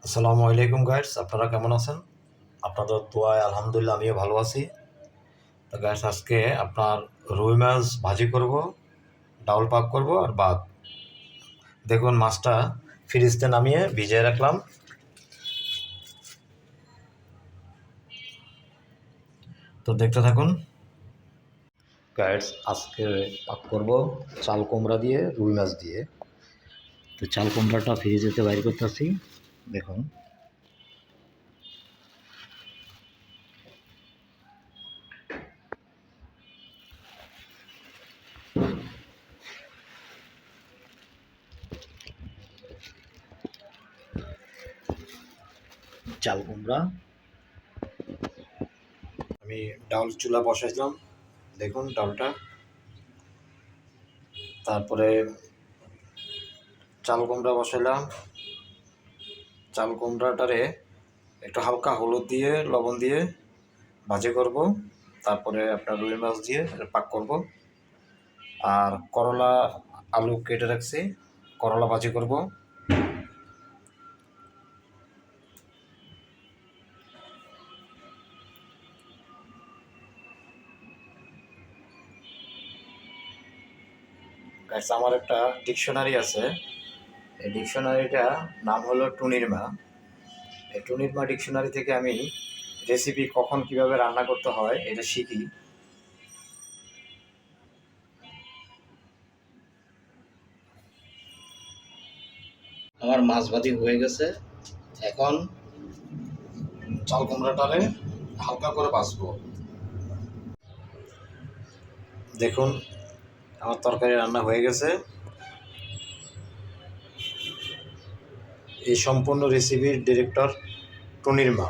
আসসালামু আলাইকুম গাইস, আপনারা কেমন আছেন? আপনাদের দোয়ায় আলহামদুলিল্লাহ আমিও ভালো আছি। তো গাইস, আজকে আপনার রুই মাছ ভাজি করব, ডাউল পাক করব আর ভাত। দেখুন, মাছটা ফ্রিজতে নামিয়ে ভিজিয়ে রাখলাম। তো দেখতে থাকুন গাইস। আজকে পাক করব চাল কুমড়া দিয়ে, রুই মাছ দিয়ে। তো চাল কুমড়াটা ফ্রিজেতে বাইর করতেছি। দেখুন, চাল কুমড়া আমি ডাউল চুলা বসাইছিলাম। দেখুন ডাউলটা, তারপরে চাল কুমড়া বসাইলাম। চাল কুমড়াটারে একটু হালকা হলুদ দিয়ে, লবণ দিয়ে ভাজি করব। তারপরে আপনার রুই মাছ দিয়ে এটা পাক করব। আর করলা, আলু কেটে রাখছি, করলা ভাজি করব। গাইস, আমার একটা ডিকশনারি আছে। এই ডিকশনারিটা নাম হলো টুনির মা। এই টুনির মা ডিকশনারি থেকে আমি রেসিপি কখন কিভাবে রান্না করতে হয় এটা শিখি। আমার মাছ ভাজি হয়ে গেছে। এখন চাল কুমড়াটারে হালকা করে ভাজবো। দেখুন, আমার তরকারি রান্না হয়ে গেছে। এই সম্পূর্ণ রেসিপির ডিরেক্টর টুনির মা।